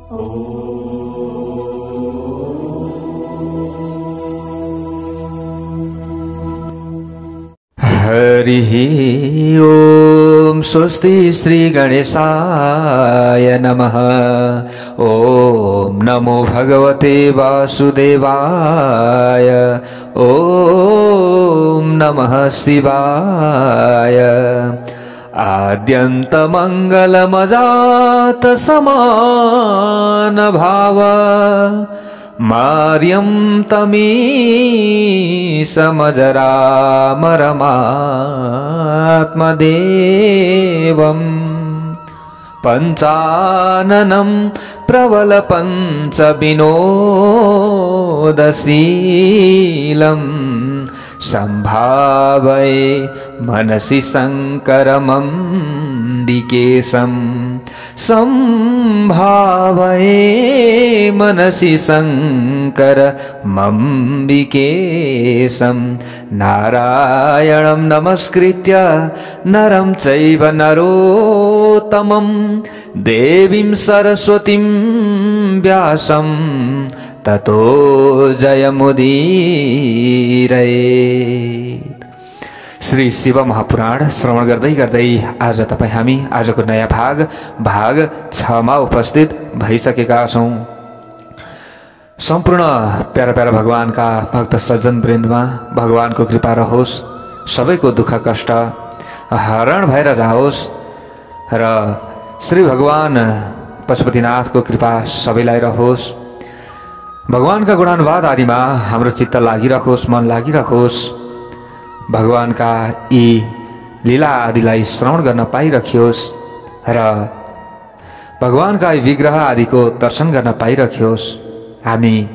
हरिः ओम स्वस्ति श्री गणेशाय नमः। ओम नमो भगवते वासुदेवाय। ओम नमः शिवाय। आद्यन्त मंगलमजात समान भाव मार्यं तमीशमजरामरमात्मदेवं पंचाननं प्रबल पंचविनोदशीलं संभावये मनसि शङ्करमम्बिकेशं संभावये मनसि शङ्करमम्बिकेशं नारायणं नमस्कृत्य नरं चैव नरोत्तमं देवीं सरस्वतीं व्यासं ततो जयमुदीरये। श्री शिव महापुराण श्रवण गर्दै गर्दै आज तपाईं हामी आजको नयाँ भाग 6 मा उपस्थित भइसकेका छौं। सम्पूर्ण प्यारा प्यारा भगवानका भक्त सज्जन वृन्दमा भगवानको कृपा रहोस्, सबैको दुःख कष्ट हरण भएर जाओस् र श्री भगवान पशुपतिनाथको कृपा सबैलाई रहोस्। भगवानका गुणानुवाद आदिमा हाम्रो चित्त लागिरहोस्, मन लागिरहोस्। भगवानका यी लीला आदिलाई श्रवण गर्न पाइरखियोस् र भगवानका यी विग्रह आदिको दर्शन गर्न पाइरखियोस्। हामी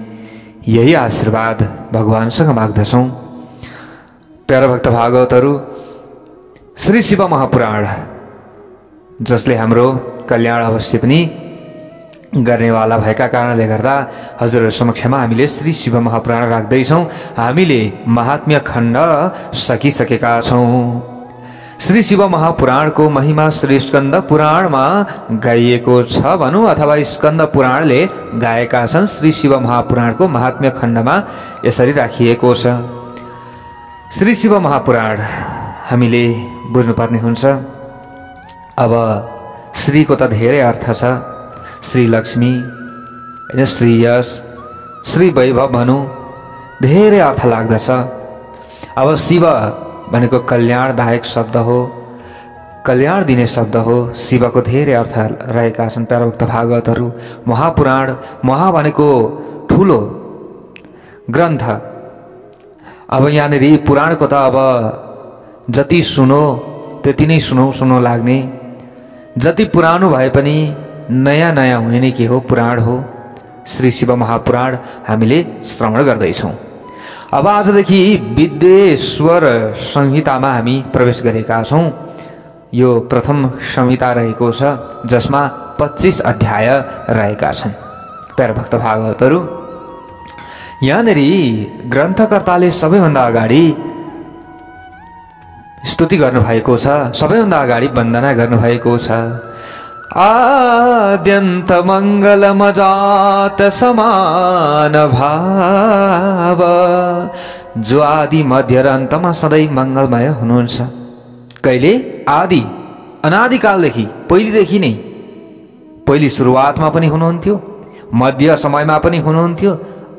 यही आशीर्वाद भगवानसँग माग्दछौं। प्यारा भक्त भागवतहरू, श्री शिव महापुराण जसले हाम्रो कल्याण अवश्य पनि गर्नेवाला भएका कारणले गर्दा हजुरहरु समक्षमा हामीले श्री शिव महापुराण राख्दैछौं। हामीले महात्म्य खण्ड सकिसकेका छौं। श्री शिव महापुराणको महिमा श्री स्कन्द पुराणमा गाइएको छ भनौं अथवा स्कन्द पुराणले गाएका छन्। श्री शिव महापुराणको महात्म्य खण्डमा यसरी राखिएको छ। श्री शिव महापुराण हामीले बुझ्नुपर्ने हुन्छ। अब श्रीको त धेरै अर्थ छ। श्री लक्ष्मी, श्री यश, श्री वैभव भनौं, धेरै अर्थ लाग्दछ। अब शिव भनेको कल्याणदायक शब्द हो, कल्याण दिने शब्द हो। शिवको धेरै अर्थ रहेका छन् प्यारा भक्त भागवतहरू। महापुराण, महा भनेको ठुलो ग्रन्थ। अब यहाँनिर पुराणको त अब जति सुनो त्यति नै सुनौ लाग्ने, जति पुरानो भए पनि नयाँ नयाँ हुने नै के हो, पुराण हो। श्री शिव महापुराण हामीले श्रवण गर्दैछौं। अब आजदेखि विद्येश्वर संहितामा हामी प्रवेश गरेका छौं। यो प्रथम संहिता रहेको छ जसमा 25 अध्याय रहेका छन्। प्यारा भक्त भागवतहरू, यहाँनिर ग्रन्थकर्ताले सबैभन्दा अगाडि स्तुति गर्नुभएको छ, सबैभन्दा अगाडि वन्दना गर्नुभएको छ। आद्यन्त मंगलमजात समान भाव, जो आदि मध्य र अन्तमा सधैँ मंगलमय हुनुहुन्छ। कहिले? आदि, अनादिकालदेखि, पहिलेदेखि नै। पहिले सुरुवातमा पनि हुनुहुन्थ्यो, मध्य समयमा पनि हुनुहुन्थ्यो,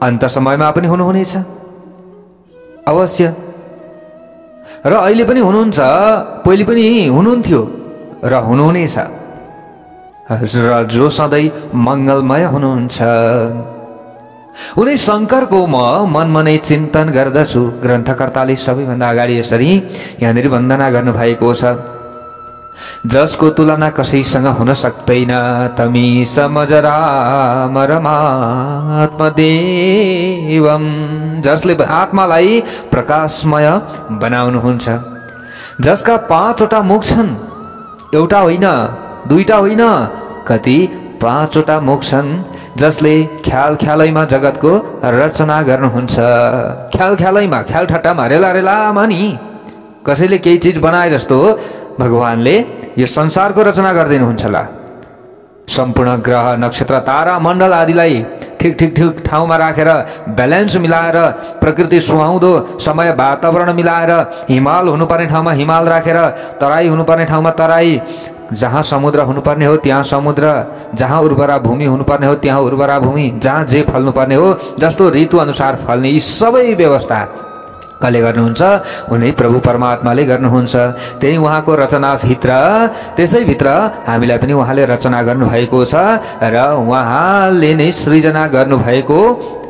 अन्त समयमा पनि हुनुहुनेछ अवश्य। र अहिले पनि हुनुहुन्छ, पहिले पनि हुनुहुन्थ्यो र हुनुहुनेछ। र जो सधैँ मंगलमय हुनुहुन्छ। उनी शंकरको म मनमनै चिन्तन गर्दछु। ग्रन्थकर्ताले सबैभन्दा अगाडि यसरी यहाँनिर वन्दना गर्नुभएको छ। जसको तुलना कसैसँग हुन सक्दैन, तमीशमजरामरमात्मदेवं, जसले आत्मालाई प्रकाशमय बनाउनुहुन्छ, जसका 5 वटा मुख छन्, एउटा होइन, दुईटा होइन, कति 5 वटा मुख छन्, जसले ख्याल ख्यालैमा जगतको रचना गर्नुहुन्छ। ख्याल ख्यालैमा, ख्याल ठट्टामा, रेला रेलामा नि कसैले केही चीज बनाए जस्तो भगवानले यो संसारको रचना गर्दिनुहुन्छ। सम्पूर्ण ग्रह नक्षत्र तारा मण्डल आदिलाई ठिक ठाउँमा राखेर ब्यालेन्स मिलाएर प्रकृति सुहाउँदो समय वातावरण मिलाएर हिमाल हुनुपर्ने ठाउँमा हिमाल राखेर तराई हुनुपर्ने ठाउँमा तराई, जहाँ समुद्र हुनुपर्ने हो त्यहाँ समुद्र, जहाँ उर्वरा भूमि हुनुपर्ने हो त्यहाँ उर्वरा भूमि, जहाँ जे फल्नुपर्ने हो जस्तो ऋतु अनुसार फल्ने यी सबै व्यवस्था कसले गर्नुहुन्छ? उनी प्रभु परमात्माले गर्नुहुन्छ। त्यही उहाँको रचनाभित्र, त्यसैभित्र हामीलाई पनि उहाँले रचना गर्नुभएको छ र उहाँले नै सृजना गर्नुभएको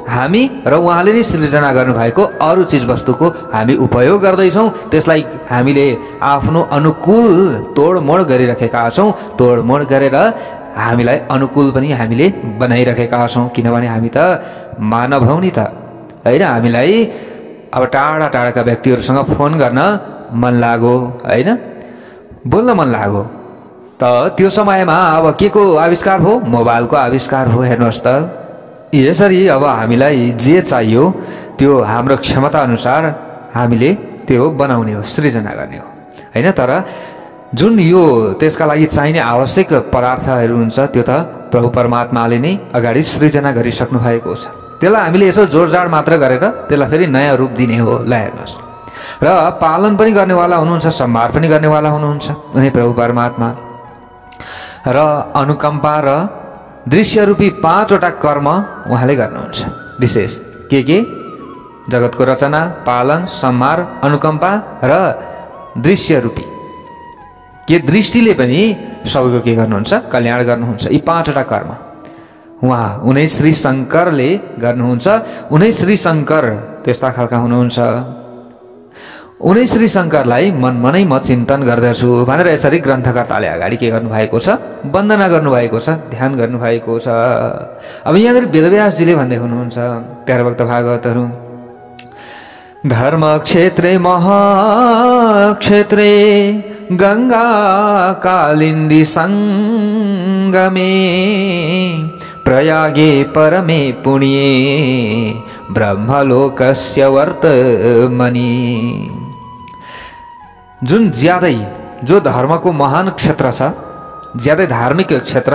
हामी र उहाँले नै सृजना गर्नुभएको अरू चिजवस्तुको हामी उपयोग गर्दैछौँ। त्यसलाई हामीले आफ्नो अनुकूल तोडमोड गरिरहेका छौँ। तोडमोड गरेर हामीलाई अनुकूल पनि हामीले बनाइरहेका छौँ, किनभने हामी त मानव हौँ नि त, होइन? हामीलाई अब टाढा टाढाका व्यक्तिहरूसँग फोन गर्न मन लाग्यो, होइन? बोल्न मन लाग्यो त त्यो समयमा अब के को आविष्कार हो? मोबाइलको आविष्कार हो। हेर्नुहोस् त, यसरी अब हामीलाई जे चाहियो त्यो हाम्रो क्षमता अनुसार हामीले त्यो बनाउने हो, सृजना गर्ने हो, होइन? तर जुन यो त्यसका लागि चाहिने आवश्यक पदार्थहरू हुन्छ त्यो त प्रभु परमात्माले नै अगाडि सृजना गरिसक्नु भएको छ। त्यसलाई हामीले यसो जोडजाड मात्र गरेर त्यसलाई फेरि नयाँ रूप दिने हो। ल हेर्नुहोस्, र पालन पनि गर्नेवाला हुनुहुन्छ, सम्हार पनि गर्नेवाला हुनुहुन्छ उनी प्रभु परमात्मा। र अनुकम्पा र दृश्यरूपी 5वटा कर्म उहाँले गर्नुहुन्छ विशेष। के जगतको रचना, पालन, सम्हार, अनुकम्पा र दृश्यरूपी। के दृष्टिले पनि सबैको के गर्नुहुन्छ? कल्याण गर्नुहुन्छ। यी 5वटा कर्म उहाँ उनै श्री शङ्करले गर्नुहुन्छ। उनै श्री शङ्कर त्यस्ता खालका हुनुहुन्छ। उनै श्री शङ्करलाई मनमनै म चिन्तन गर्दछु भनेर यसरी ग्रन्थकर्ताले अगाडि के गर्नुभएको छ? वन्दना गर्नुभएको छ, ध्यान गर्नुभएको छ। अब यहाँनिर वेदव्यासजीले भन्दै हुनुहुन्छ, प्यारभक्त भागवतहरू, धर्म क्षेत्रे महाक्षेत्रे गङ्गा कालिन्दी सङ्गमे प्रयागे परमे पुण्ये ब्रह्मलोकस्य वर्तमनि। जुन ज्यादै जो धर्मको महान क्षेत्र छ, ज्यादै धार्मिक क्षेत्र,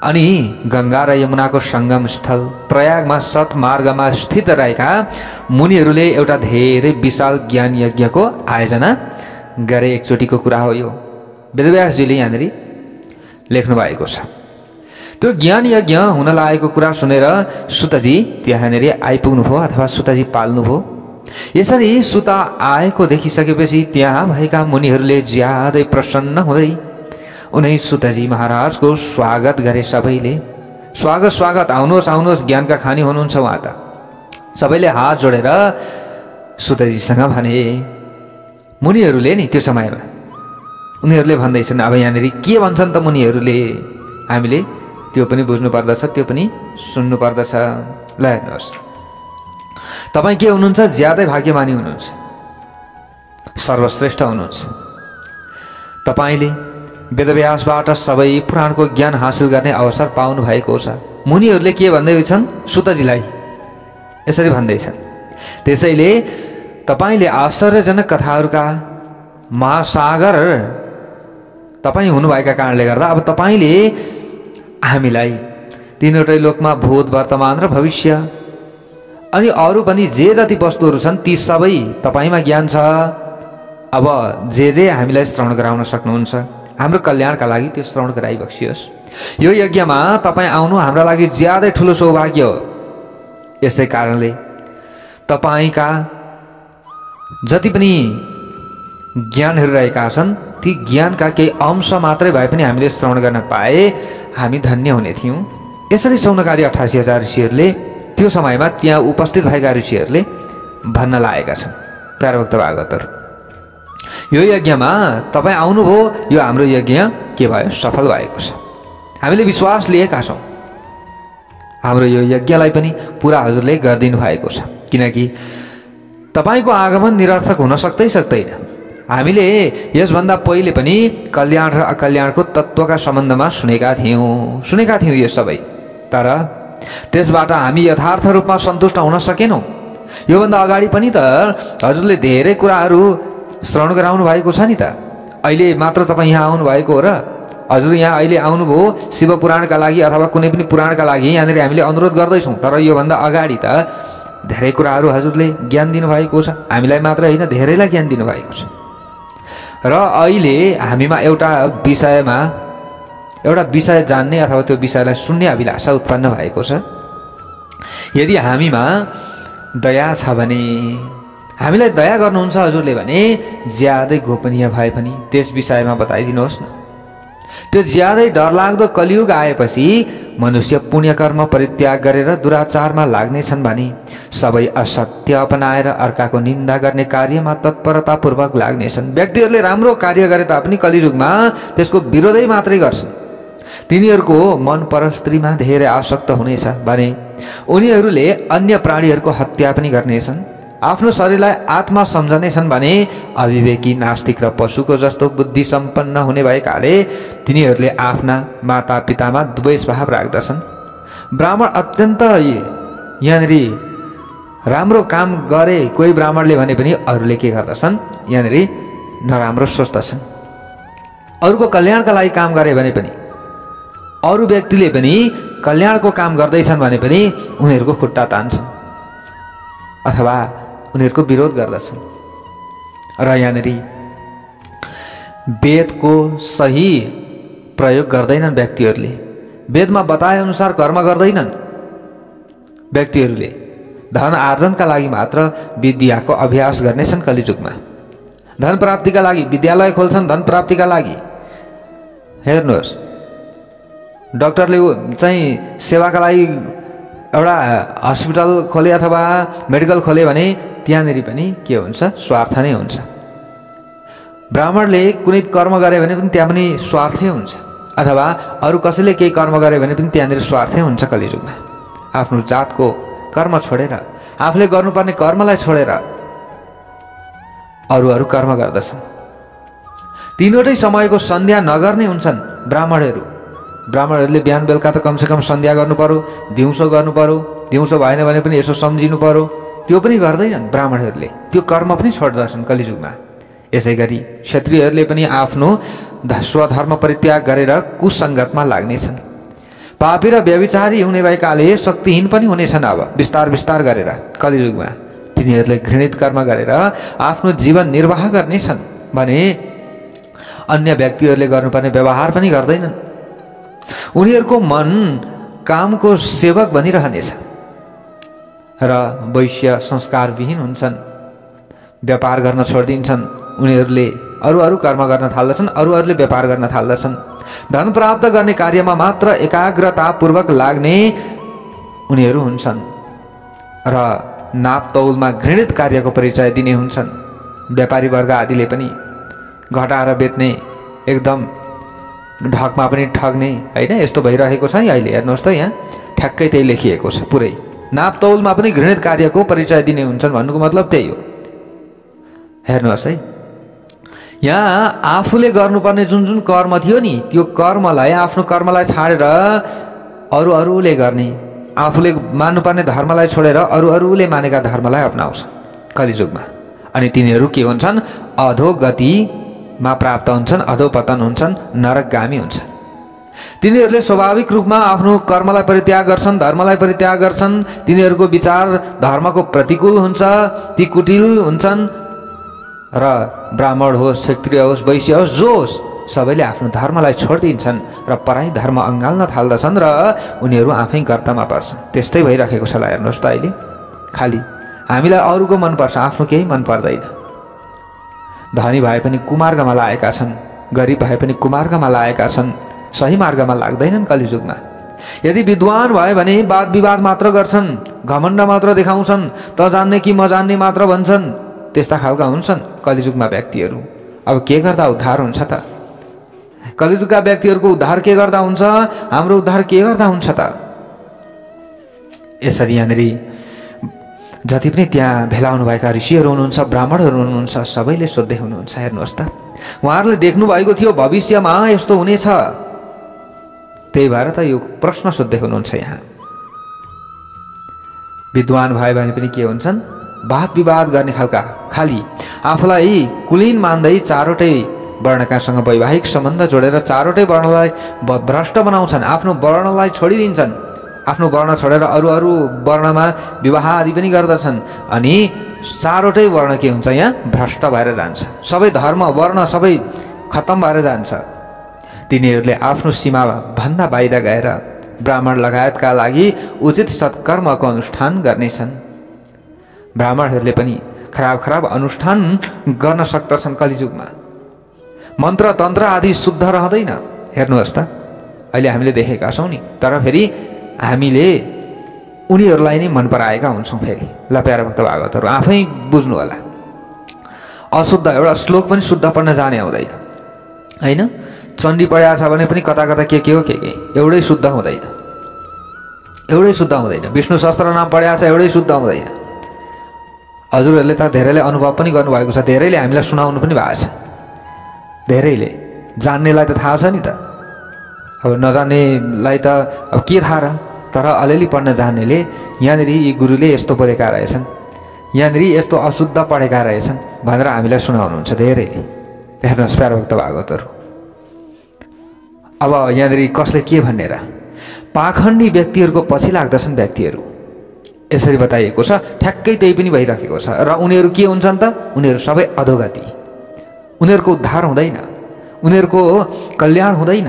अनि गङ्गा र यमुनाको सङ्गम स्थल प्रयागमा सतमार्गमा स्थित रहेका मुनिहरूले एउटा धेरै विशाल ज्ञान यज्ञको आयोजना गरे। एकचोटिको कुरा हो यो, वेदव्यासजीले यहाँनिर लेख्नु भएको छ। त्यो ज्ञान यज्ञ हुन लागेको कुरा सुनेर सुतजी त्यहाँनिर आइपुग्नुभयो अथवा सुतजी पाल्नुभयो। यसरी सुता आएको देखिसकेपछि त्यहाँ भएका मुनिहरूले ज्यादै प्रसन्न हुँदै उनै सुतजी महाराजको स्वागत गरे। सबैले स्वागत स्वागत, आउनुहोस् आउनुहोस्, ज्ञानका खानी हुनुहुन्छ उहाँ त। सबैले हात जोडेर सुतजीसँग भने। मुनिहरूले नि त्यो समयमा उनीहरूले भन्दैछन्, अब यहाँनिर के भन्छन् त मुनिहरूले, हामीले त्यो पनि बुझ्नु पर्दछ, त्यो पनि सुन्नु पर्दछ। ल हेर्नुहोस्, तपाईँ के हुनुहुन्छ? ज्यादै भाग्यमानी हुनुहुन्छ, सर्वश्रेष्ठ हुनुहुन्छ। तपाईँले वेदव्यासबाट सबै पुराणको ज्ञान हासिल गर्ने अवसर पाउनु भएको छ। मुनिहरूले के भन्दैछन्? सुतजीलाई यसरी भन्दैछन्, त्यसैले तपाईँले आश्चर्यजनक कथाहरूका महासागर तपाईँ हुनुभएका कारणले गर्दा अब तपाईँले हामीलाई तीनवटै लोकमा भूत, वर्तमान र भविष्य अनि अरू पनि जे जति वस्तुहरू छन् ती सबै तपाईँमा ज्ञान छ। अब जे हामीलाई श्रवण गराउन सक्नुहुन्छ, हाम्रो कल्याणका लागि त्यो श्रवण गराइबक्सियोस्। यो यज्ञमा तपाईँ आउनु हाम्रा लागि ज्यादै ठुलो सौभाग्य हो। यसै कारणले तपाईँका जति पनि ज्ञानहरू रहेका छन् ती ज्ञानका केही अंश मात्रै भए पनि हामीले श्रवण गर्न पाए हामी धन्य हुने थियौँ। यसरी 88,000 ऋषिहरूले त्यो समयमा त्यहाँ उपस्थित भएका ऋषिहरूले भन्न लागेका छन्, प्यारभक्त भागवतहरू, यो यज्ञमा तपाईँ आउनुभयो, यो हाम्रो यज्ञ के भयो? सफल भएको छ। हामीले विश्वास लिएका छौँ हाम्रो यो यज्ञलाई पनि पुरा हजुरले गरिदिनु भएको छ, किनकि तपाईँको आगमन निरर्थक हुन सक्दैन। हामीले यसभन्दा पहिले पनि कल्याण र अकल्याणको तत्त्वका सम्बन्धमा सुनेका थियौँ यो सबै, तर त्यसबाट हामी यथार्थ रूपमा सन्तुष्ट हुन सकेनौँ। योभन्दा अगाडि पनि त हजुरले धेरै कुराहरू श्रवण गराउनु भएको छ नि त। अहिले मात्र तपाईँ यहाँ आउनु भएको हो र हजुर यहाँ अहिले आउनुभयो शिव पुराणका लागि अथवा कुनै पनि पुराणका लागि यहाँनिर हामीले अनुरोध गर्दैछौँ, तर योभन्दा अगाडि त धेरै कुराहरू हजुरले ज्ञान दिनुभएको छ, हामीलाई मात्र होइन धेरैलाई ज्ञान दिनुभएको छ। र अहिले हामीमा एउटा विषय जान्ने अथवा त्यो विषयलाई सुन्ने अभिलाषा उत्पन्न भएको छ। यदि हामीमा दया छ भने, हामीलाई दया गर्नुहुन्छ हजुरले भने ज्यादै गोपनीय भए पनि त्यस विषयमा बताइदिनुहोस् न। त्यो ज्यादै डरलाग्दो कलियुग आएपछि मनुष्य पुण्यकर्म परित्याग गरेर दुराचारमा लाग्नेछन् भने सबै असत्य अपनाएर अर्काको निन्दा गर्ने कार्यमा तत्परतापूर्वक लाग्नेछन्। व्यक्तिहरूले राम्रो कार्य गरे तापनि कलियुगमा त्यसको विरोधै मात्रै गर्छन्। तिनीहरूको मन परस्त्रीमा धेरै आसक्त हुनेछ भने उनीहरूले अन्य प्राणीहरूको हत्या पनि गर्नेछन्। आफ्नो शरीरलाई आत्मा सम्झनेछन् भने अविवेकी नास्तिक र पशुको जस्तो बुद्धि सम्पन्न हुने भएकाले तिनीहरूले आफ्ना माता पितामा द्वेष भाव राख्दछन्। ब्राह्मण अत्यन्त यहाँनिर राम्रो काम गरे कोही ब्राह्मणले भने पनि अरूले के गर्दछन्, यहाँनिर नराम्रो सोच्दछन्। अरूको कल्याणका लागि काम गरे भने पनि, अरू व्यक्तिले पनि कल्याणको काम गर्दैछन् भने पनि उनीहरूको खुट्टा तान्छन् अथवा उनीहरूको विरोध गर्दछन्। र यहाँनिर वेदको सही प्रयोग गर्दैनन् व्यक्तिहरूले, वेदमा बताए अनुसार कर्म गर्दैनन् व्यक्तिहरूले। धन आर्जनका लागि मात्र विद्याको अभ्यास गर्नेछन् कलिजुगमा। धन प्राप्तिका लागि विद्यालय खोल्छन्, धन प्राप्तिका लागि। हेर्नुहोस्, डाक्टरले चाहिँ सेवाका लागि एउटा हस्पिटल खोले अथवा मेडिकल खोले भने त्यहाँनिर पनि के हुन्छ, स्वार्थ नै हुन्छ। ब्राह्मणले कुनै कर्म गरे भने पनि त्यहाँ पनि स्वार्थै हुन्छ, अथवा अरू कसैले केही कर्म गरे भने पनि त्यहाँनिर स्वार्थै हुन्छ। कलिजुगमा आफ्नो जातको कर्म छोडेर, आफूले गर्नुपर्ने कर्मलाई छोडेर अरू कर्म गर्दछन्। तीनवटै समयको सन्ध्या नगर्ने हुन्छन् ब्राह्मणहरू। ब्राह्मणहरूले बिहान बेलुका त कमसेकम सन्ध्या गर्नु पर्यो, दिउँसो गर्नु पर्यो, दिउँसो भएन भने पनि यसो सम्झिनु पर्यो, त्यो पनि गर्दैनन् ब्राह्मणहरूले। त्यो कर्म पनि छोड्दछन् कलिजुगमा। यसै गरी क्षत्रियहरूले पनि आफ्नो स्वधर्म परित्याग गरेर कुसङ्गतमा लाग्नेछन्। पापी र व्यभिचारी हुने भएकाले शक्तिहीन पनि हुनेछन्। अब बिस्तार बिस्तार गरेर कलिजुगमा तिनीहरूले घृणित कर्म गरेर आफ्नो जीवन निर्वाह गर्नेछन् भने अन्य व्यक्तिहरूले गर्नुपर्ने व्यवहार पनि गर्दैनन्। उनीहरूको मन कामको सेवक बनिरहनेछ र वैश्य संस्कारविहीन हुन्छन्, व्यापार गर्न छोडिदिन्छन्। उनीहरूले अरू कर्म गर्न थाल्दछन्, अरूहरूले व्यापार गर्न थाल्दछन्। धन प्राप्त गर्ने कार्यमा मात्र एकाग्रतापूर्वक लाग्ने उनीहरू हुन्छन् र नापतौलमा घृणित कार्यको परिचय दिने हुन्छन्। व्यापारी वर्ग आदिले पनि घटाएर बेच्ने, एकदम ढकमा पनि ठग्ने, होइन, यस्तो भइरहेको छ नि अहिले। हेर्नुहोस् त, यहाँ ठ्याक्कै त्यही लेखिएको छ। पुरै नापतौलमा पनि घृणित कार्यको परिचय दिने हुन्छन् भन्नुको मतलब त्यही हो। हेर्नुहोस् है, यहाँ आफूले गर्नुपर्ने जुन जुन कर्म थियो नि, त्यो कर्मलाई, आफ्नो कर्मलाई छाडेर अरूले गर्ने, आफूले मान्नुपर्ने धर्मलाई छोडेर अरूले मानेका धर्मलाई अपनाउँछ कलिजुगमा। अनि तिनीहरू के हुन्छन्, अधोगतिमा प्राप्त हुन्छन्, अधोपतन हुन्छन्, नरकगामी हुन्छन्। तिनीहरूले स्वाभाविक रूपमा आफ्नो कर्मलाई परित्याग गर्छन्, धर्मलाई परित्याग गर्छन्। तिनीहरूको विचार धर्मको प्रतिकूल हुन्छ, ती कुटिल हुन्छन्। र ब्राह्मण होस्, क्षत्रिय होस्, वैश्य होस्, जो होस्, सबैले आफ्नो धर्मलाई छोडिदिन्छन् र पराई धर्म अँगाल्न थाल्दछन् र उनीहरू आफै गर्तमा पर्छन्। त्यस्तै भइरहेको छ। हेर्नुहोस् त, अहिले खालि हामीलाई अरूको मनपर्छ, आफ्नो केही मन पर्दैन। धनी भए पनि कुमार्गमा लागेका छन्, गरिब भए पनि कुमार्गमा लागेका छन्, सही मार्गमा लाग्दैनन् कलिजुगमा। यदि विद्वान भए भने वाद विवाद मात्र गर्छन्, घमण्ड मात्र देखाउँछन्, त जान्ने कि म जान्ने मात्र भन्छन्। त्यस्ता खालका हुन्छन् कलिजुगमा व्यक्तिहरू। अब के गर्दा उद्धार हुन्छ त? कलिजुगका व्यक्तिहरूको उद्धार के गर्दा हुन्छ? हाम्रो उद्धार के गर्दा हुन्छ त? यसरी यहाँनिर जति पनि त्यहाँ भेला हुनुभएका ऋषिहरू हुनुहुन्छ, ब्राह्मणहरू हुनुहुन्छ, सबैले सोध्दै हुनुहुन्छ। हेर्नुहोस् त, उहाँहरूले देख्नु भएको थियो भविष्यमा यस्तो हुनेछ, त्यही भएर त यो प्रश्न सोध्दै हुनुहुन्छ। यहाँ विद्वान भए भने पनि के हुन्छन्, वाद विवाद गर्ने खालका, खालि आफूलाई कुलीन मान्दै चारवटै वर्णकासँग वैवाहिक सम्बन्ध जोडेर चारवटै वर्णलाई भ्रष्ट बनाउँछन्, आफ्नो वर्णलाई छोडिदिन्छन्, आफ्नो वर्ण छोडेर अरू अरू वर्णमा विवाह आदि पनि गर्दछन्। अनि चारवटै वर्ण के हुन्छ, यहाँ भ्रष्ट भएर जान्छ, सबै धर्म वर्ण सबै खत्तम भएर जान्छ। तिनीहरूले आफ्नो सीमा भन्दा बाहिर गएर ब्राह्मण लगायतका लागि उचित सत्कर्मको अनुष्ठान गर्नेछन्। ब्राह्मणहरूले पनि खराब खराब अनुष्ठान गर्न सक्दछन्। कलिजुगमा मन्त्र तन्त्र आदि शुद्ध रहँदैन। हेर्नुहोस् त, अहिले हामीले देखेका छौँ नि, तर फेरि हामीले उनीहरूलाई नै मन पराएका हुन्छौँ। फेरि ल प्यारा भक्त भागवतहरू आफै बुझ्नु होला, अशुद्ध एउटा श्लोक पनि शुद्ध पढ्न जाने हुँदैन होइन। चण्डी पढाएको छ भने पनि कता कता के हो के एउटै शुद्ध हुँदैन, एउटै शुद्ध हुँदैन। विष्णु सहस्त्र नाम पढाएको छ, एउटै शुद्ध हुँदैन। हजुरहरूले त धेरैले अनुभव पनि गर्नुभएको छ, धेरैले हामीलाई सुनाउनु पनि भएको छ। धेरैले जान्नेलाई त थाहा छ नि त, अब नजान्नेलाई त अब के थाहा र। तर अलिअलि पढ्न जान्नेले यहाँनिर यी गुरुले यस्तो बोलेका रहेछन्, यहाँनिर यस्तो अशुद्ध पढेका रहेछन् भनेर हामीलाई सुनाउनुहुन्छ धेरैले। हेर्नुहोस् प्यारा भक्त भागवतहरू, अब यहाँनिर कसले के भन्ने र, पाखण्डी व्यक्तिहरूको पछि लाग्दछन् व्यक्तिहरू, यसरी बताइएको छ। ठ्याक्कै त्यही पनि भइरहेको छ। र उनीहरू के हुन्छन् त, उनीहरू सबै अधोगति, उनीहरूको उद्धार हुँदैन, उनीहरूको कल्याण हुँदैन,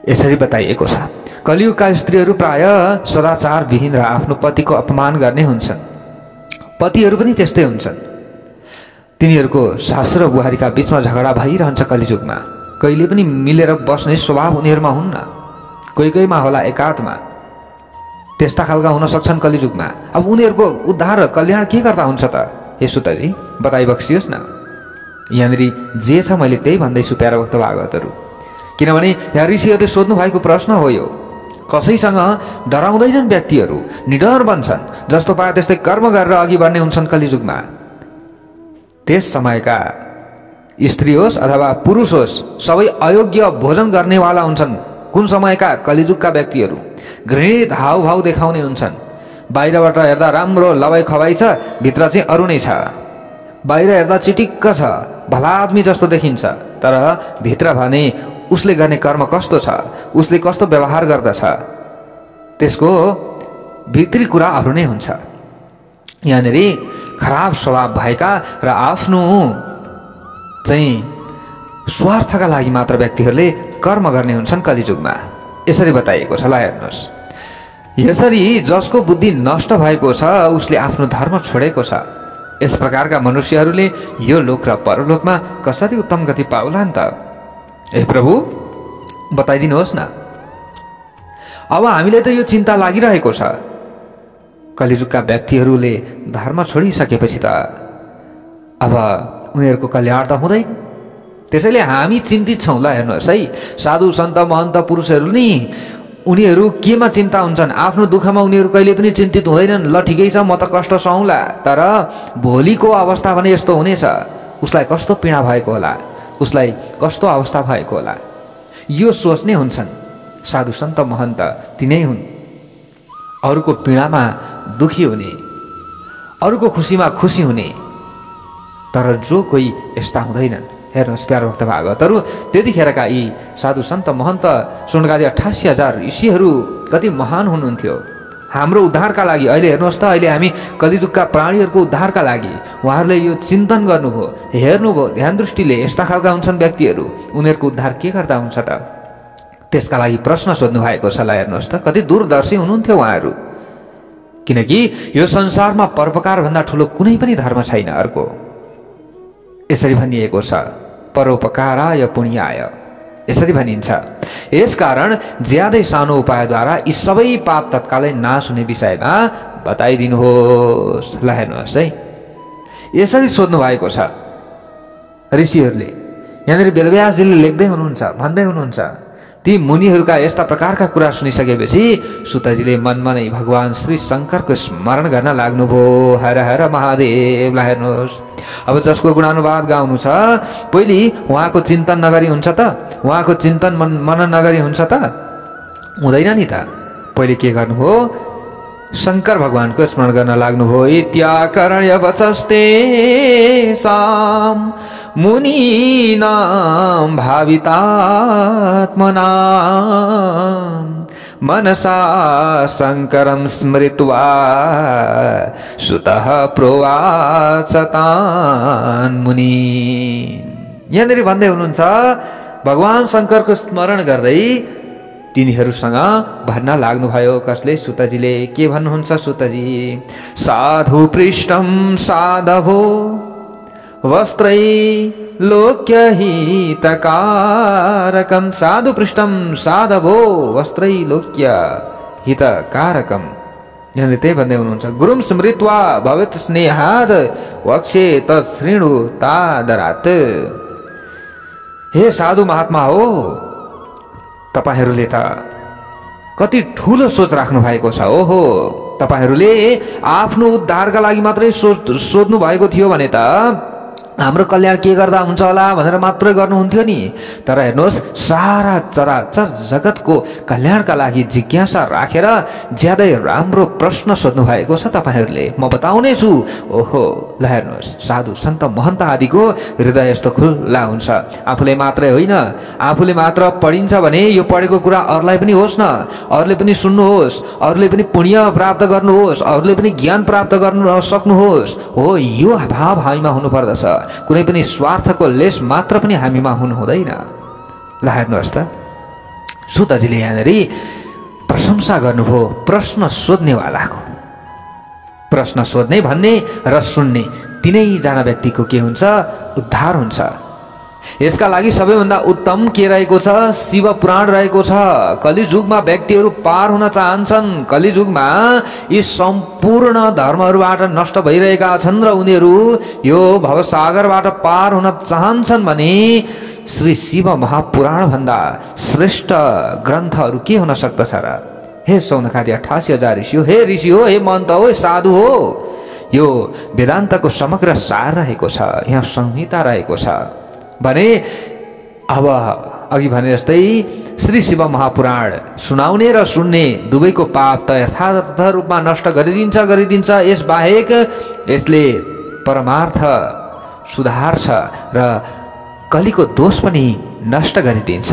यसरी बताइएको छ। कलियुगका स्त्रीहरू प्राय सदाचार विहीन र आफ्नो पतिको अपमान गर्ने हुन्छन्। पतिहरू पनि त्यस्तै हुन्छन्, तिनीहरूको सासु र बुहारीका बीचमा झगडा भइरहन्छ। कलियुगमा कहिले पनि मिलेर बस्ने स्वभाव उनीहरूमा हुन्न, कोही कोहीमा होला एकातमा, त्यस्ता खालका हुन सक्छन् कलियुगमा। अब उनीहरूको उद्धार र कल्याण के गर्दा हुन्छ त, यसो त बताइबक्सियोस् न। यहाँनिर जे छ मैले त्यही भन्दैछु प्यारा भक्त भागवतहरू, किनभने यहाँ ऋषिहरूले सोध्नु भएको प्रश्न हो यो। कसैसँग डराउँदैनन् व्यक्तिहरू, निडर बन्छन्, जस्तो पाए त्यस्तै कर्म गरेर अघि बढ्ने हुन्छन् कलियुगमा। त्यस समयका स्त्री होस् अथवा पुरुष होस्, सबै अयोग्य भोजन गर्नेवाला हुन्छन्। कुन समयका, कलियुगका व्यक्तिहरू घृणित हावभाव देखाउने हुन्छन्। बाहिरबाट हेर्दा राम्रो लवाई खवाई छ, भित्र चाहिँ अरू नै छ। बाहिर हेर्दा चिटिक्क छ, भला आदमी जस्तो देखिन्छ, तर भित्र भने उसले गर्ने कर्म कस्तो छ, उसले कस्तो व्यवहार गर्दछ, त्यसको भित्री कुरा अरू नै हुन्छ। यहाँनिर खराब स्वभाव भएका र आफ्नो चाहिँ स्वार्थका लागि मात्र व्यक्तिहरूले कर्म गर्ने हुन्छन् कलियुगमा, यसरी बताइएको छ। ल हेर्नुहोस्, यसरी जसको बुद्धि नष्ट भएको छ उसले आफ्नो धर्म छोडेको छ। यस प्रकारका मनुष्यहरूले यो लोक र परलोकमा कसरी उत्तम गति पाउलान् त। ए प्रभु बताइदिनुहोस् न। अब हामीलाई त यो चिन्ता लागिरहेको छ, कलियुगका व्यक्तिहरूले धर्म छोडिसकेपछि त अब उनीहरूको कल्याण त हुँदैन। त्यसैले हामी चिन्तित छौँ। ल हेर्नुहोस् है, साधु सन्त महन्त पुरुषहरू नि उनीहरू केमा चिन्ता हुन्छन्, आफ्नो दुःखमा उनीहरू कहिले पनि चिन्तित हुँदैनन्। ल ठिकै छ, म त कष्ट सहौँला, तर भोलिको अवस्था भने यस्तो हुनेछ, उसलाई कस्तो पीडा भएको होला, उसलाई कस्तो अवस्था भएको होला, यो सोच्ने हुन्छन्। साधु सन्त महन्त तिनै हुन्, अरूको पीडामा दुखी हुने, अरूको खुसीमा खुसी हुने, तर जो कोही यस्ता हुँदैनन्। हेर्नुहोस् प्यारो भक्त भागवतहरू, त्यतिखेरका यी साधु सन्त महन्त सुनगादी 88,000 ऋषिहरू कति महान हुनुहुन्थ्यो हाम्रो उद्धारका लागि। अहिले हेर्नुहोस् त, अहिले हामी कलियुगका प्राणीहरूको उद्धारका लागि उहाँहरूले यो चिन्तन गर्नुभयो, हेर्नुभयो, ध्यान दृष्टिले। यस्ता खालका हुन्छन् व्यक्तिहरू, उनीहरूको उद्धार के गर्दा हुन्छ त, त्यसका लागि प्रश्न सोध्नु भएको छ। ल हेर्नुहोस् त, कति दूरदर्शी हुनुहुन्थ्यो उहाँहरू, किनकि यो संसारमा परोपकारभन्दा ठुलो कुनै पनि धर्म छैन अर्को। यसरी भनिएको छ, परोपकाराय पुण्याय, यसरी भनिन्छ। यसकारण ज्यादै सानो उपायद्वारा यी सबै पाप तत्कालै नाश हुने विषयमा बताइदिनुहोस्। ल हेर्नुहोस् है, यसरी सोध्नु भएको छ ऋषिहरूले। यहाँनिर वेदव्यासजीले लेख्दै हुनुहुन्छ, भन्दै हुनुहुन्छ, ती मुनिहरूका यस्ता प्रकारका कुरा सुनिसकेपछि सुतजीले मनमा नै भगवान श्री शङ्करको स्मरण गर्न लाग्नुभयो। हर हर महादेव। ल हेर्नुहोस्, अब जसको गुणानुवाद गाउनु छ, पहिले उहाँको चिन्तन नगरी हुन्छ त, उहाँको चिन्तन मनन नगरी हुन्छ त, हुँदैन नि त। पहिले के गर्नुभयो, शंकर भगवान को स्मरण गर्न लाग्नुभयो। इत्याकर्ण्य वचस्ते साम मुनीनां भावितात्मनां मनसा शंकरं स्मृत्वा सुतः प्रोवाच तान् मुनीन्। यहाँनिर भन्दै हुनुहुन्छ भगवान शंकरको स्मरण गर्दै तिनीहरूसँग भन्न लाग्नुभयो। कसले? सुतजीले। के भन्नुहुन्छ सुतजी? साधु पृष्ठम साधवो वस्त्रै लोक्यहितकारकम। साधु पृष्ठम साधवो वस्त्रै लोक्य हितकारकम। यहाँले त्यही भन्दै हुनुहुन्छ। गुरुम स्मृत्वा भवेत् स्नेहाद वक्षे तच्छृणु तादरात्। हे साधु महात्मा हो, तपाईहरूले त कति ठुलो सोच राख्नु भएको छ। ओहो, तपाईहरूले आफ्नो उद्धारका लागि मात्रै सोच्नु भएको थियो भने त हाम्रो कल्याण के गर्दा हुन्छ होला भनेर मात्रै गर्नुहुन्थ्यो नि। तर हेर्नुहोस्, सारा चराचर जगतको कल्याणका लागि जिज्ञासा राखेर ज्यादै राम्रो प्रश्न सोध्नु भएको छ तपाईहरूले। म बताउने छु। ओहो, ल हेर्नुहोस्, साधु सन्त महन्त आदिको हृदय यस्तो खुल्ला हुन्छ। आफूले मात्रै होइन, आफूले मात्र पढिन्छ भने यो पढेको कुरा अरूलाई पनि होस् न, अरूले पनि सुन्नुहोस्, अरूले पनि पुण्य प्राप्त गर्नुहोस्, अरूले पनि ज्ञान प्राप्त गर्नु सक्नुहोस्। हो, यो भाव हामीमा हुनुपर्दछ। कुनै पनि स्वार्थको लेस मात्र पनि हामीमा हुनु हुँदैन। ल हेर्नुहोस् त, सुतजीले यहाँनिर प्रशंसा गर्नुभयो प्रश्न सोध्नेवालाको। प्रश्न सोध्ने भन्ने र सुन्ने तीनैजना व्यक्तिको के हुन्छ? उद्धार हुन्छ। यसका लागि सबैभन्दा उत्तम के रहेको छ? शिव पुराण रहेको छ। कलिजुगमा व्यक्तिहरू पार हुन चाहन्छन्, कलिजुगमा यी सम्पूर्ण धर्महरूबाट नष्ट भइरहेका छन् र उनीहरू यो भवसागरबाट पार हुन चाहन्छन् भने श्री शिव महापुराण भन्दा श्रेष्ठ ग्रन्थहरू के हुन सक्दछ र? हे सौनकादि 88,000 ऋषि हो, हे ऋषि हो, हे महन्त हो, हे साधु हो, यो वेदान्तको समग्र सार रहेको छ, यहाँ संहिता रहेको छ भने अब अघि भने जस्तै श्री शिव महापुराण सुनाउने र सुन्ने दुवैको पाप त यथार्थ रूपमा नष्ट गरिदिन्छ। यस बाहेक यसले परमार्थ सुधार्छ र कलिको दोष पनि नष्ट गरिदिन्छ।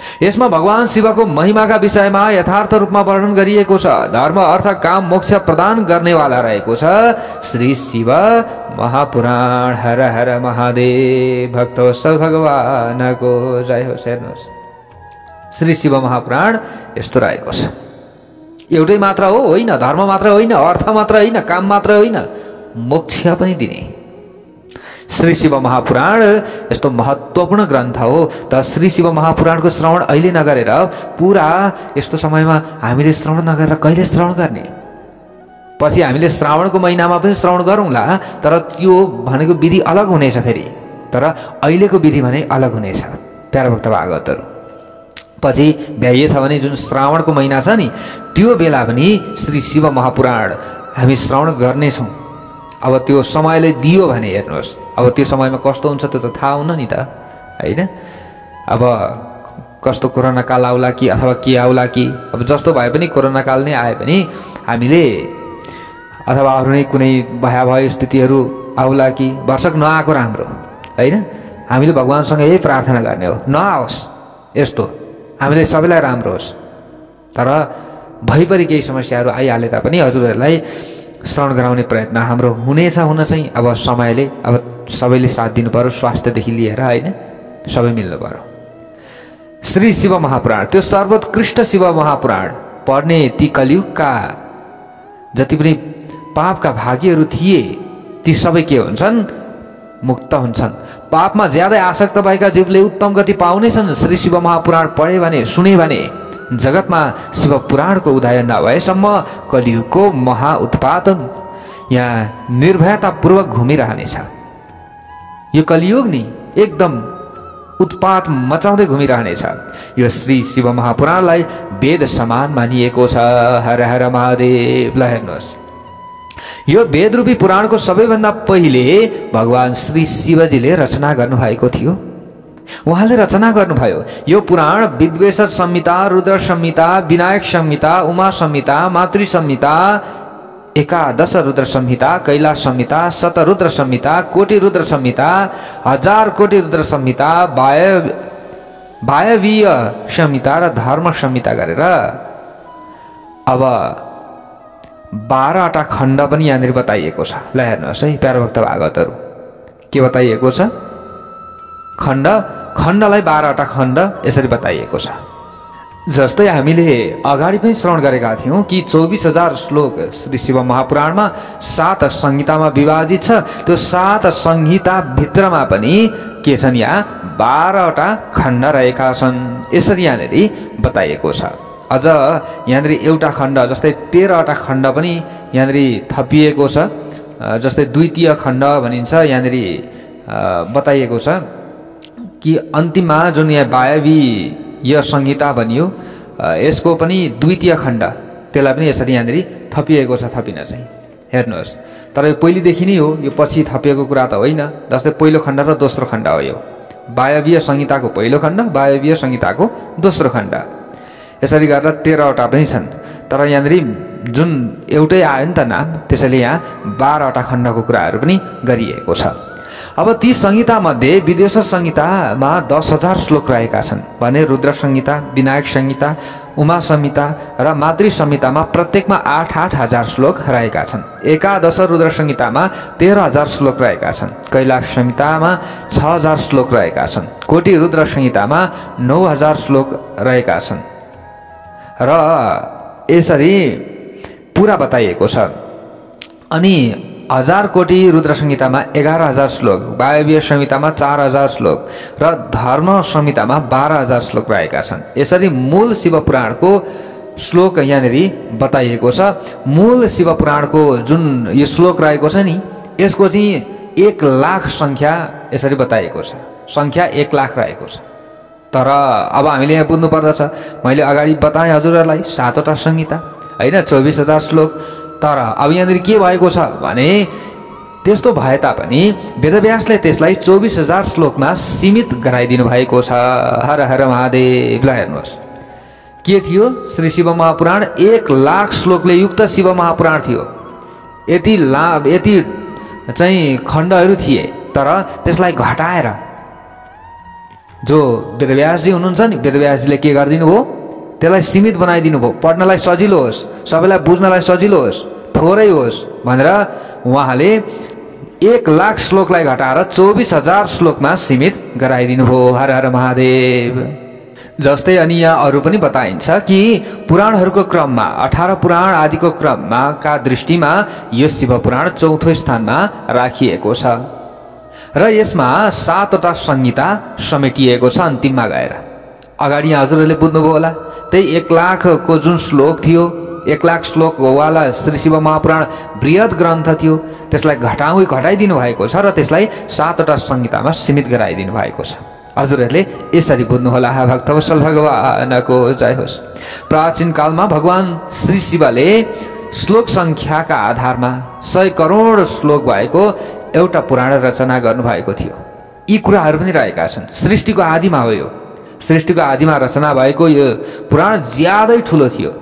यसमा भगवान शिवको महिमाका विषयमा यथार्थ रूपमा वर्णन गरिएको छ। धर्म अर्थ काम मोक्ष प्रदान गर्नेवाला रहेको छ श्री शिव महापुराण। हर हर महादेव। भक्तवत्सल भगवानको जय होस्। हेर्नुहोस्, श्री शिव महापुराण यस्तो रहेको छ। एउटै मात्र हो, होइन, धर्म मात्र होइन, अर्थ मात्र होइन, काम मात्र होइन, मोक्ष पनि दिने श्री शिव महापुराण यस्तो महत्त्वपूर्ण ग्रन्थ हो। त श्री शिव महापुराणको श्रवण अहिले नगरेर पुरा यस्तो समयमा हामीले श्रवण नगरेर कहिले श्रवण गर्ने? पछि हामीले श्रावणको महिनामा पनि श्रवण गरौँला, तर त्यो भनेको विधि अलग हुनेछ फेरि। तर अहिलेको विधि भने अलग हुनेछ प्यारा भक्त भागवतहरू। पछि भ्याइएछ भने जुन श्रावणको महिना छ नि, त्यो बेला पनि श्री शिव महापुराण हामी श्रवण गर्नेछौँ। अब त्यो समयले दियो भने हेर्नुहोस्, अब त्यो समयमा कस्तो हुन्छ त्यो त थाहा हुन नि त, होइन? अब कस्तो कोरोना काल आउला कि अथवा के आउला कि, अब जस्तो भए पनि कोरोना काल नै आए पनि हामीले अथवा अरू नै कुनै भयावह स्थितिहरू आउला कि भरसक नआएको राम्रो, होइन? हामीले भगवानसँग यही प्रार्थना गर्ने हो, नआओस् यस्तो, हामीले सबैलाई राम्रो होस्। तर भइपरि केही समस्याहरू आइहाले तापनि हजुरहरूलाई श्रवण गराउने प्रयत्न हाम्रो हुनेछ, हुन चाहिँ अब समयले, अब सबैले साथ दिनु पर्यो, स्वास्थ्यदेखि लिएर, होइन, सबै मिल्नु पर्यो। श्री शिव महापुराण त्यो सर्वोत्कृष्ट शिव महापुराण पढ्ने ती कलियुगका जति पनि पापका भागीहरू थिए ती सबै के हुन्छन्? मुक्त हुन्छन्। पापमा ज्यादै आसक्त भएका जीवले उत्तम गति पाउनेछन्। श्री शिव महापुराण पढे भने, सुने भने जगतमा शिव पुराणको उदय नभएसम्म कलियुगको महाउत्पादन यहाँ निर्भयतापूर्वक घुमिरहनेछ। यो कलियुग नि एकदम उत्पात मचाउँदै घुमिरहनेछ। यो श्री शिव महापुराणलाई वेद समान मानिएको छ। हर हर महादेव। ल हेर्नुहोस्, यो वेदरूपी पुराणको सबैभन्दा पहिले भगवान श्री शिवजीले रचना गर्नुभएको थियो। उहाँले रचना गर्नुभयो। यो पुराण विद्वेषर संहिता, रुद्र संहिता, विनायक संहिता, उमा संहिता, मातृ संहिता, एकादश रुद्र संहिता, कैलाश संहिता, शतरुद्र संहिता, कोटि रुद्र संहिता, 1000 कोटि रुद्र संहिता, वायवीय संहिता र धर्म संहिता गरेर अब 12वटा खण्ड पनि यहाँनिर बताइएको छ। ल हेर्नुहोस् है प्यारो भक्त भागवतहरू, के बताइएको छ? खण्डलाई 12वटा खण्ड यसरी बताइएको छ। जस्तै हामीले अगाडि पनि श्रवण गरेका थियौँ कि 24,000 श्लोक श्री शिव महापुराणमा 7 संहितामा विभाजित छ। त्यो 7 संहिता भित्रमा पनि के छन्? यहाँ 12वटा खण्ड रहेका छन्। यसरी यहाँनिर बताइएको छ। अझ यहाँनिर एउटा खण्ड जस्तै 13वटा खण्ड पनि यहाँनिर थपिएको छ। जस्तै द्वितीय खण्ड भनिन्छ, यहाँनिर बताइएको छ कि अन्तिममा जुन यहाँ वायवीय संहिता भनियो यसको पनि द्वितीय खण्ड, त्यसलाई पनि यसरी यहाँनिर थपिएको छ। थपिन चाहिँ हेर्नुहोस्, तर यो पहिलेदेखि नै हो, यो पछि थपिएको कुरा त होइन। जस्तै पहिलो खण्ड र दोस्रो खण्ड हो। यो वायवीय संहिताको पहिलो खण्ड, वायवीय संहिताको दोस्रो खण्ड, यसरी गरेर 13वटा पनि छन्। तर यहाँनिर जुन एउटै आयो नि त नाम, त्यसैले यहाँ 12वटा खण्डको कुराहरू पनि गरिएको छ। अब ती संहितामध्ये विद्वेषर संहितामा 10,000 श्लोक रहेका छन् भने रुद्र संहिता, विनायक संहिता, उमा संहिता र मातृ संहितामा प्रत्येकमा 8,000 श्लोक रहेका छन्। एकादश रुद्र संहितामा 13,000 श्लोक रहेका छन्। कैलाश संहितामा 6,000 श्लोक रहेका छन्। कोटि रुद्र संहितामा 9,000 श्लोक रहेका छन् र यसरी पुरा बताइएको छ। अनि 1000 कोटि रुद्र संहितामा 11,000 श्लोक, वायवीय संहितामा 4,000 श्लोक र धर्म संहितामा 12,000 श्लोक रहेका छन्। यसरी मूल शिव पुराणको श्लोक यहाँनिर बताइएको छ। मूल शिव पुराणको जुन यो श्लोक रहेको छ नि, यसको चाहिँ 1,00,000 सङ्ख्या यसरी बताइएको छ। सङ्ख्या 1,00,000 रहेको छ। तर अब हामीले यहाँ बुझ्नु पर्दछ, मैले अगाडि बताएँ हजुरहरूलाई 7वटा संहिता होइन, 24,000 श्लोक। तर अब यहाँनिर के भएको छ भने त्यस्तो भए तापनि वेदव्यासले त्यसलाई 24,000 श्लोकमा सीमित गराइदिनु भएको छ। हर हर महादेव। ल हेर्नुहोस् के थियो? श्री शिव महापुराण 1,00,000 श्लोकले युक्त शिव महापुराण थियो। यति चाहिँ खण्डहरू थिए, तर त्यसलाई घटाएर जो वेदव्यासजी हुनुहुन्छ नि, वेदव्यासजीले के गरिदिनु भयो? त्यसलाई सीमित बनाइदिनु भयो। पढ्नलाई सजिलो होस्, सबैलाई बुझ्नलाई सजिलो होस्, थोरै होस् भनेर उहाँले 1,00,000 श्लोकलाई घटाएर 24,000 श्लोकमा सीमित गराइदिनु भयो। हर हर महादेव। जस्तै अनि यहाँ अरू पनि बताइन्छ कि पुराणहरूको क्रममा 18 पुराण आदिको क्रममा का दृष्टिमा यो शिव पुराण 4थो स्थानमा राखिएको छ र यसमा 7वटा संहिता समेटिएको छ अन्तिममा गएर। अगाडि हजुरहरूले बुझ्नुभयो होला, त्यही 1,00,000 को जुन श्लोक थियो, 1,00,000 श्लोक वाला श्री शिव महापुराण बृहत ग्रन्थ थियो, त्यसलाई घटाइदिनु भएको छ र त्यसलाई 7वटा संहितामा सीमित गराइदिनु भएको छ। हजुरहरूले यसरी बुझ्नुहोला। भक्तवत्सल भगवानको जय होस्। प्राचीन कालमा भगवान श्री शिवले श्लोक संख्याका आधारमा 100 करोड श्लोक भएको एउटा पुराण रचना गर्नुभएको थियो। यी कुराहरू पनि रहेका छन्। सृष्टिको आदिमा हो यो, सृष्टिको आदिमा रचना भएको यो पुराण ज्यादै ठुलो थियो।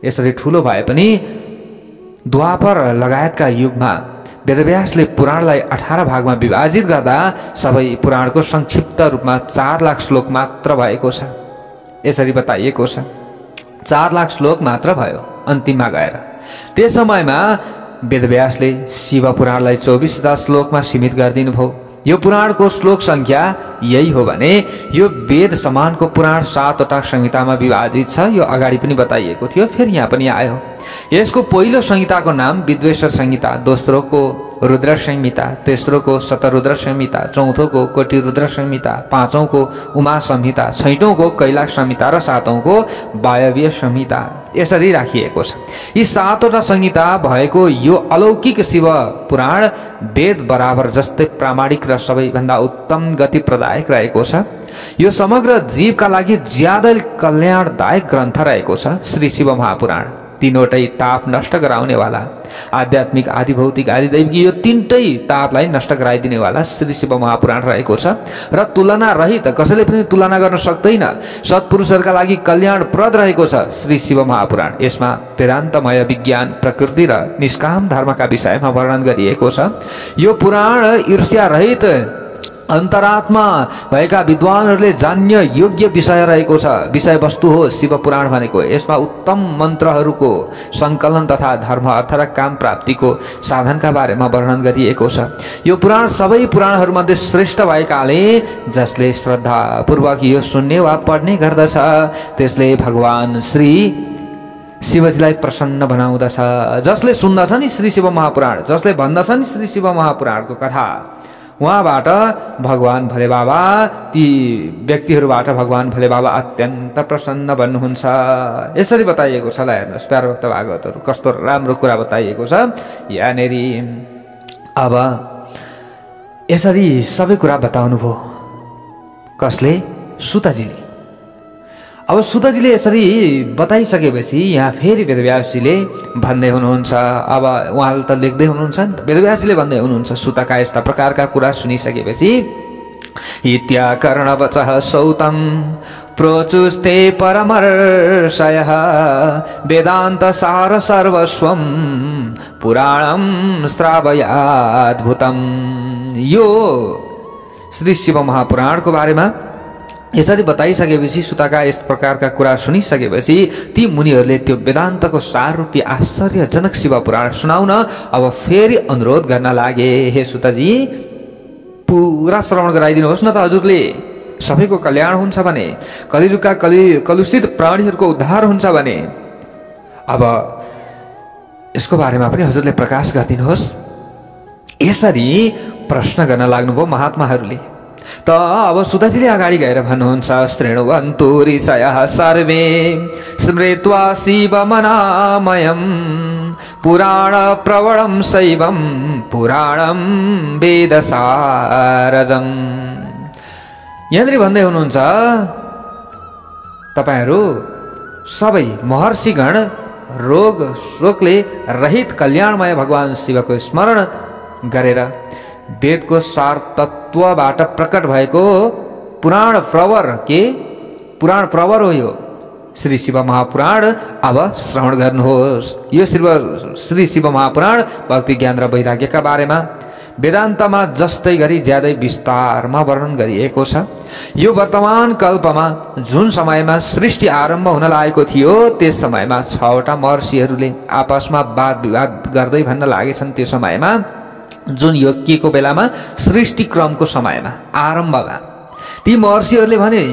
यसरी ठुलो भए पनि द्वापर लगायतका युगमा वेदव्यासले पुराणलाई 18 भागमा विभाजित गर्दा सबै पुराणको संक्षिप्त रूपमा 4,00,000 श्लोक मात्र भएको छ। यसरी बताइएको छ 4,00,000 श्लोक मात्र भयो अन्तिममा गएर। त्यस समयमा वेदव्यासले शिव पुराणलाई 24,000 श्लोकमा सीमित गरिदिनु भयो। यो पुराणको श्लोक संख्या यही हो भने यो वेद समानको पुराण 7वटा संहितामा विभाजित छ। यो अगाडि पनि बताइएको थियो, फेरि यहाँ पनि आयो। यसको पहिलो संहिताको नाम विद्वेषर संहिता, दोस्रोको रुद्र संहिता, तेस्रोको शतरुद्र संहिता, चौथोको कोटि रुद्र संहिता, पाँचौंको उमा संहिता, छैटौंको कैलाश संहिता र सातौंको वायवीय संहिता यसरी राखिएको छ। यी 7वटा संहिता भएको यो अलौकिक शिव पुराण वेद बराबर जस्तै प्रामाणिक र सबैभन्दा उत्तम गति प्रदायक रहेको छ। यो समग्र जीवका लागि ज्यादै कल्याणदायक ग्रन्थ रहेको छ श्री शिव महापुराण। तीनवटै ताप नष्ट गराउनेवाला, आध्यात्मिक, आदि भौतिक, आदि दैविक यो तीनटै तापलाई नष्ट गराइदिनेवाला श्री शिव महापुराण रहेको छ र तुलना रहित, कसैले पनि तुलना गर्न सक्दैन, सत्पुरुषहरूका लागि कल्याणप्रद रहेको छ श्री शिव महापुराण। यसमा वेदान्तमय विज्ञान, प्रकृति र निष्काम धर्मका विषयमा वर्णन गरिएको छ। यो पुराण ईर्ष्या रहित अन्तरात्मा भएका विद्वानहरूले जान्य योग्य विषय रहेको छ, विषयवस्तु हो शिव पुराण भनेको। यसमा उत्तम मन्त्रहरूको सङ्कलन तथा धर्म, अर्थ र काम प्राप्तिको साधनका बारेमा वर्णन गरिएको छ। यो पुराण सबै पुराणहरूमध्ये श्रेष्ठ भएकाले जसले श्रद्धापूर्वक यो सुन्ने वा पढ्ने गर्दछ त्यसले भगवान श्री शिवजीलाई प्रसन्न बनाउँदछ। जसले सुन्दछ नि श्री शिव महापुराण, जसले भन्दछ नि श्री शिव महापुराणको कथा, उहाँबाट भगवान भोले बाबा, ती व्यक्तिहरूबाट भगवान भोले बाबा अत्यन्त प्रसन्न बन्नुहुन्छ। यसरी बताइएको छ। ल हेर्नुहोस् प्यारो भक्त भागवतहरू, कस्तो राम्रो कुरा बताइएको छ यहाँनिर। अब यसरी सबै कुरा बताउनु भयो कसले? सुतजीले। अब सुतजीले यसरी बताइसकेपछि यहाँ फेरि वेदव्यासजीले भन्दै हुनुहुन्छ। अब उहाँले त लेख्दै हुनुहुन्छ नि त, वेदव्यासजीले भन्दै हुनुहुन्छ सुतका यस्ता प्रकारका कुरा सुनिसकेपछि इत्याकर्णवचः सौतं प्रोचुस्ते परमर्षयः वेदान्त सार सर्वस्वं पुराणं श्रावयाद्भुतम्। यो श्री शिव महापुराणको बारेमा यसरी बताइसकेपछि, सुतका यस प्रकारका कुरा सुनिसकेपछि ती मुनिहरूले त्यो वेदान्तको सार रूपी आश्चर्यजनक शिव पुराण सुनाउन अब फेरि अनुरोध गर्न लागे। हे सुतजी, पुरा श्रवण गराइदिनुहोस् न त हजुरले, सबैको कल्याण हुन्छ भने, कलिजुगका कलुषित प्राणीहरूको उद्धार हुन्छ भने अब यसको बारेमा पनि हजुरले प्रकाश गरिदिनुहोस्। यसरी प्रश्न गर्न लाग्नुभयो महात्माहरूले। त अब सुतजीले अगाडि गएर भन्नुहुन्छ शृण्वन्तु ऋषयः सर्वे स्मृत्वा शिवमनामयं पुराण प्रवणं शैवं पुराणं वेदसारजम्। यहाँनिर भन्दै हुनुहुन्छ तपाईहरू सबै महर्षिगण रोग शोकले रहित कल्याणमय भगवान शिवको स्मरण गरेर वेदको सार तत्वबाट प्रकट भएको पुराण प्रवर हो यो श्री शिव महापुराण। अब श्रवण गर्नुहोस्। यो श्री शिव महापुराण भक्ति, ज्ञान र वैराग्यका बारेमा वेदान्तमा जस्तै गरी ज्यादै विस्तारमा वर्णन गरिएको छ। यो वर्तमान कल्पमा जुन समयमा सृष्टि आरम्भ हुन लागेको थियो त्यस समयमा 6वटा महर्षिहरूले आपसमा वाद विवाद गर्दै भन्न लागेछन्। त्यो समयमा जुन यज्ञको बेलामा सृष्टि क्रमको समयमा आरम्भमा ती महर्षिहरूले भने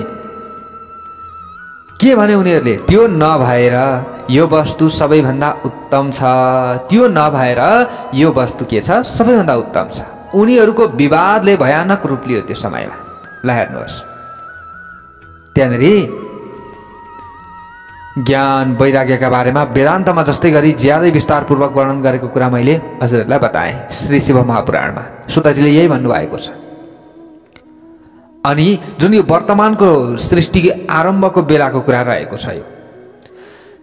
के भने उनीहरूले त्यो नभएर यो वस्तु सबैभन्दा उत्तम छ, त्यो नभएर यो वस्तु के छ सबैभन्दा उत्तम छ। उनीहरूको विवादले भयानक रूप लियो त्यो समयमा। ल हेर्नुहोस् त्यहाँनिर ज्ञान वैराग्यका बारेमा वेदान्तमा जस्तै गरी ज्यादै विस्तारपूर्वक वर्णन गरेको कुरा मैले हजुरहरूलाई बताएँ श्री शिव महापुराणमा। सुतजीले यही भन्नुभएको छ। अनि जुन यो वर्तमानको सृष्टि आरम्भको बेलाको कुरा रहेको छ, यो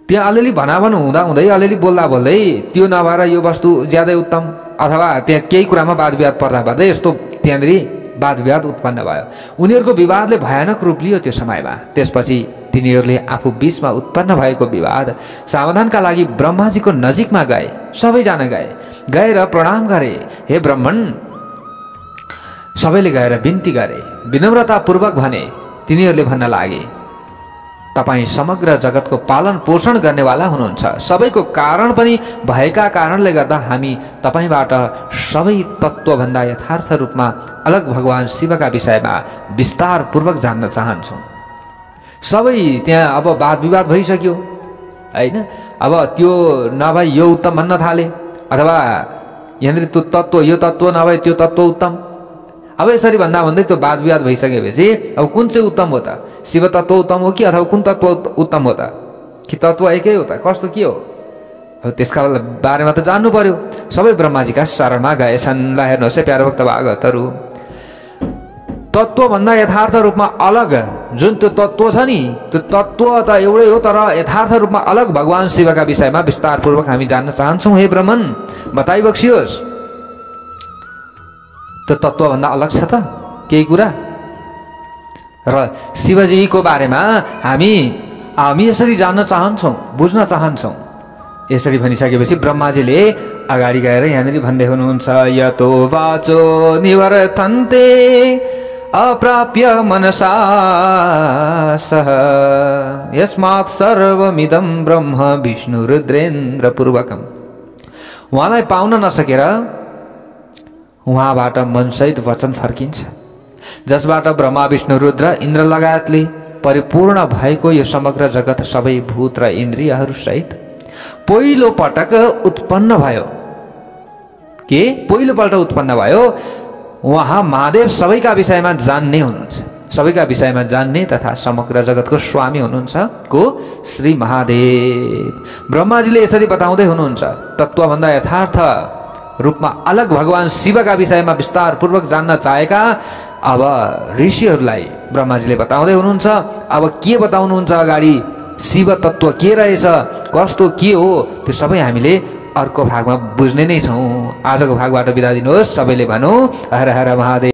त्यहाँ अलिअलि भनाभन हुँदै अलिअलि बोल्दै त्यो नभएर यो वस्तु ज्यादै उत्तम, अथवा त्यहाँ केही कुरामा वाद विवाद पर्दा यस्तो त्यहाँनिर वाद विवाद उत्पन्न भयो। उनीहरूको विवादले भयानक रूप लियो त्यो समयमा। त्यसपछि तिनीहरूले आफू बीचमा उत्पन्न भएको विवाद समाधानका लागि ब्रह्माजीको नजिकमा गए। सबैजना गएर प्रणाम गरे। हे ब्राह्मण, सबैले गएर बिन्ती गरे, विनम्रतापूर्वक भने। तिनीहरूले भन्न लागे तपाईँ समग्र जगतको पालन पोषण गर्नेवाला हुनुहुन्छ, सबैको कारण पनि भएका कारणले गर्दा हामी तपाईबाट सबै तत्त्वभन्दा यथार्थ रूपमा अलग भगवान शिवका विषयमा विस्तारपूर्वक जान्न चाहन्छौँ। सबै त्यहाँ अब वाद विवाद भइसक्यो हैन। अब त्यो नभए यो उत्तम भन्न थाले, अथवा यहाँनिर त्यो तत्त्व यो तत्त्व नभए त्यो तत्त्व उत्तम। अब यसरी भन्दै त्यो वाद विवाद भइसकेपछि अब कुन चाहिँ उत्तम हो त? शिव तत्त्व उत्तम हो कि अथवा कुन तत्त्व उत्तम हो त? कि तत्त्व एकै हो त? कस्तो के हो? त्यसका बारेमा त जान्नु पर्यो। सबै ब्रह्माजीका शरणमा गएछन्। ल हेर्नुहोस् है प्यारो भक्त भागवतहरू, तत्त्वभन्दा यथार्थ रूपमा अलग जुन त्यो तत्त्व छ नि, त्यो तत्त्व त एउटै हो, तर यथार्थ रूपमा अलग भगवान शिवका विषयमा विस्तारपूर्वक हामी जान्न चाहन्छौँ। हे ब्राह्मण, बताइबक्सियोस्, त्यो तत्त्वभन्दा अलग छ त केही कुरा? र शिवजीको बारेमा हामी यसरी जान्न चाहन्छौँ, बुझ्न चाहन्छौँ। यसरी भनिसकेपछि ब्रह्माजीले अगाडि गएर यहाँनिर भन्दै हुनुहुन्छ, यतो वाचो निवर्तन्ते अप्राप्य मनसा सह यस्मात् सर्वमिदं ब्रह्म विष्णु रुद्रेन्द्र पूर्वकम्। उहाँलाई पाउन नसकेर उहाँबाट मनसहित वचन फर्किन्छ, जसबाट ब्रह्मा विष्णु रुद्र इन्द्र लगायतले परिपूर्ण भएको यो समग्र जगत सबै भूत र इन्द्रियहरू सहित पहिलो पटक उत्पन्न भयो। के पहिलोपल्ट उत्पन्न भयो? उहाँ महादेव सबैका विषयमा जान्ने हुनुहुन्छ, सबैका विषयमा जान्ने तथा समग्र जगतको स्वामी हुनुहुन्छ को श्री महादेव। ब्रह्माजीले यसरी बताउँदै हुनुहुन्छ, तत्त्वभन्दा यथार्थ रूपमा अलग भगवान शिवका विषयमा विस्तारपूर्वक जान्न चाहेका अब ऋषिहरूलाई ब्रह्माजीले बताउँदै हुनुहुन्छ। अब के बताउनुहुन्छ अगाडि, शिव तत्त्व के रहेछ, कस्तो के हो, त्यो सबै हामीले अर्को भागमा बुझ्ने नै छौँ। आजको भागबाट बिदा दिनुहोस्। सबैले भनौँ हर हर महादेव।